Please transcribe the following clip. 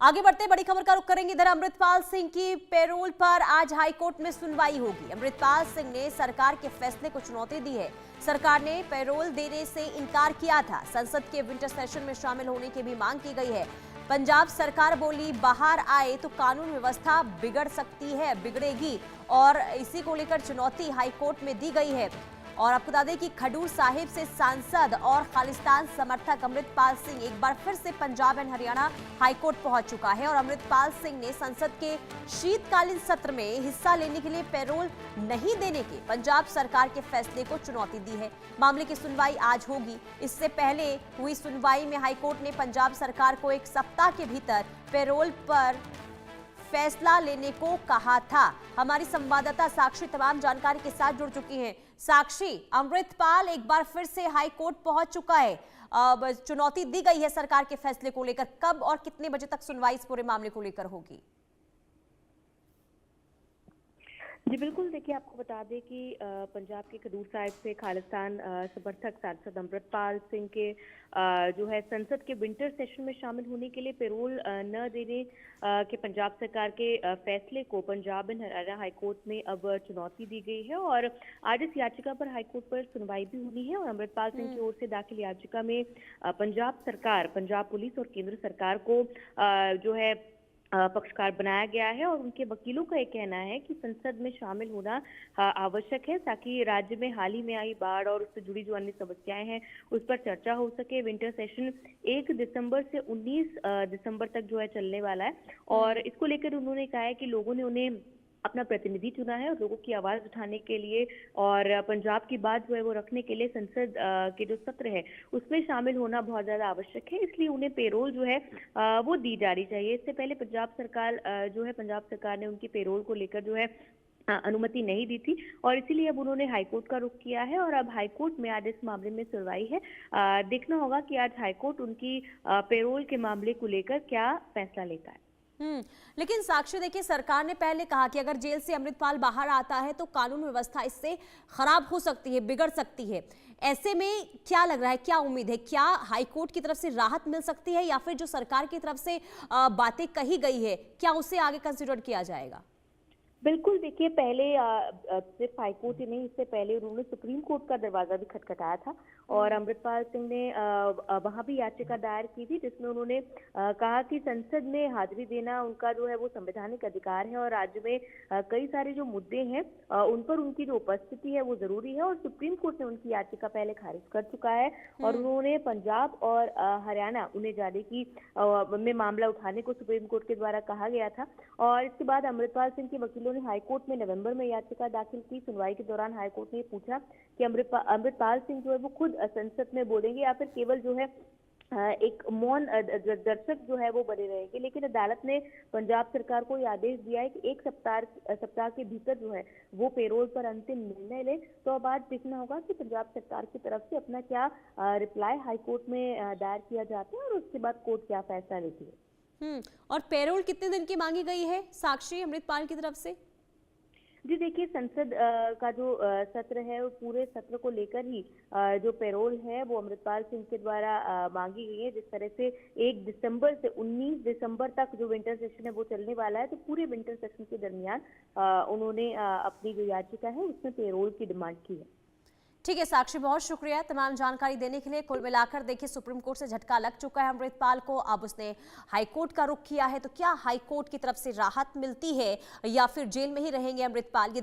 आगे बढ़ते बड़ी खबर का रुख करेंगे। इधर अमृतपाल सिंह की पैरोल पर आज हाईकोर्ट में सुनवाई होगी। अमृतपाल सिंह ने सरकार के फैसले को चुनौती दी है। सरकार ने पैरोल देने से इनकार किया था। संसद के विंटर सेशन में शामिल होने की भी मांग की गई है। पंजाब सरकार बोली बाहर आए तो कानून व्यवस्था बिगड़ सकती है, बिगड़ेगी, और इसी को लेकर चुनौती हाईकोर्ट में दी गई है। और आपको बता दें कि खडूर साहिब से सांसद और खालिस्तान समर्थक अमृतपाल सिंह एक बार फिर से पंजाब एंड हरियाणा हाईकोर्ट पहुंच चुका है। और अमृतपाल सिंह ने संसद के शीतकालीन सत्र में हिस्सा लेने के लिए पैरोल नहीं देने के पंजाब सरकार के फैसले को चुनौती दी है। मामले की सुनवाई आज होगी। इससे पहले हुई सुनवाई में हाईकोर्ट ने पंजाब सरकार को 1 सप्ताह के भीतर पैरोल पर फैसला लेने को कहा था। हमारी संवाददाता साक्षी तमाम जानकारी के साथ जुड़ चुकी हैं। साक्षी, अमृतपाल एक बार फिर से हाई कोर्ट पहुंच चुका है। चुनौती दी गई है सरकार के फैसले को लेकर। कब और कितने बजे तक सुनवाई इस पूरे मामले को लेकर होगी? जी बिल्कुल, देखिए आपको बता दें कि पंजाब के खडूर साहिब से खालिस्तान समर्थक सांसद अमृतपाल सिंह के जो है संसद के विंटर सेशन में शामिल होने के लिए पैरोल न देने के पंजाब सरकार के फैसले को पंजाब एंड हरियाणा हाईकोर्ट में अब चुनौती दी गई है। और आज इस याचिका पर हाईकोर्ट पर सुनवाई भी होनी है। और अमृतपाल सिंह की ओर से दाखिल याचिका में पंजाब सरकार, पंजाब पुलिस और केंद्र सरकार को जो है पक्षकार बनाया गया है। और उनके वकीलों का ये कहना है कि संसद में शामिल होना आवश्यक है ताकि राज्य में हाल ही में आई बाढ़ और उससे जुड़ी जो अन्य समस्याएं हैं उस पर चर्चा हो सके। विंटर सेशन 1 दिसंबर से 19 दिसंबर तक जो है चलने वाला है। और इसको लेकर उन्होंने कहा है कि लोगों ने उन्हें अपना प्रतिनिधि चुना है और लोगों की आवाज उठाने के लिए और पंजाब की बात जो है वो रखने के लिए संसद के जो सत्र है उसमें शामिल होना बहुत ज्यादा आवश्यक है। इसलिए उन्हें पैरोल जो है वो दी जानी चाहिए। इससे पहले पंजाब सरकार ने उनकी पैरोल को लेकर जो है अनुमति नहीं दी थी और इसीलिए अब उन्होंने हाईकोर्ट का रुख किया है। और अब हाईकोर्ट में आज इस मामले में सुनवाई है। देखना होगा कि आज हाईकोर्ट उनकी पैरोल के मामले को लेकर क्या फैसला लेता है। लेकिन साक्षी, देखिए सरकार ने पहले कहा कि अगर जेल से अमृतपाल बाहर आता है तो कानून व्यवस्था इससे खराब हो सकती है, बिगड़ सकती है। ऐसे में क्या लग रहा है, क्या उम्मीद है, क्या हाईकोर्ट की तरफ से राहत मिल सकती है या फिर जो सरकार की तरफ से बातें कही गई है क्या उसे आगे कंसिडर किया जाएगा? बिल्कुल, देखिए पहले सिर्फ हाईकोर्ट ही नहीं, इससे पहले उन्होंने सुप्रीम कोर्ट का दरवाजा भी खटखटाया था और अमृतपाल सिंह ने वहां भी याचिका दायर की थी जिसमें उन्होंने कहा कि संसद में हाजिरी देना उनका जो है वो संवैधानिक अधिकार है और राज्य में कई सारे जो मुद्दे हैं उन पर उनकी जो उपस्थिति है वो जरूरी है। और सुप्रीम कोर्ट ने उनकी याचिका पहले खारिज कर चुका है और उन्होंने पंजाब और हरियाणा उन्हें जाने की में मामला उठाने को सुप्रीम कोर्ट के द्वारा कहा गया था। और इसके बाद अमृतपाल सिंह के वकीलों ने हाईकोर्ट में नवंबर में याचिका दाखिल की। सुनवाई के दौरान हाईकोर्ट ने पूछा कि अमृतपाल सिंह जो है वो खुद संसद में बोलेंगे या फिर केवल जो है एक मौन दर्शक जो है वो बने रहेंगे। लेकिन अदालत ने पंजाब सरकार को यह आदेश दिया है कि 1 सप्ताह के भीतर जो है वो पैरोल पर अंतिम निर्णय ले। तो अब आज देखना होगा कि पंजाब सरकार की तरफ से अपना क्या रिप्लाई हाईकोर्ट में दायर किया जाता है और उसके बाद कोर्ट क्या फैसला लेती है। और पैरोल कितने दिन की मांगी गई है साक्षी अमृतपाल की तरफ से? जी देखिए, संसद का जो सत्र है वो पूरे सत्र को लेकर ही जो पैरोल है वो अमृतपाल सिंह के द्वारा मांगी गई है। जिस तरह से 1 दिसंबर से 19 दिसंबर तक जो विंटर सेशन है वो चलने वाला है तो पूरे विंटर सेशन के दरमियान उन्होंने अपनी जो याचिका है उसमें पैरोल की डिमांड की है। ठीक है साक्षी, बहुत शुक्रिया तमाम जानकारी देने के लिए। कुल मिलाकर देखिए सुप्रीम कोर्ट से झटका लग चुका है अमृतपाल को। अब उसने हाईकोर्ट का रुख किया है तो क्या हाईकोर्ट की तरफ से राहत मिलती है या फिर जेल में ही रहेंगे अमृतपाल, ये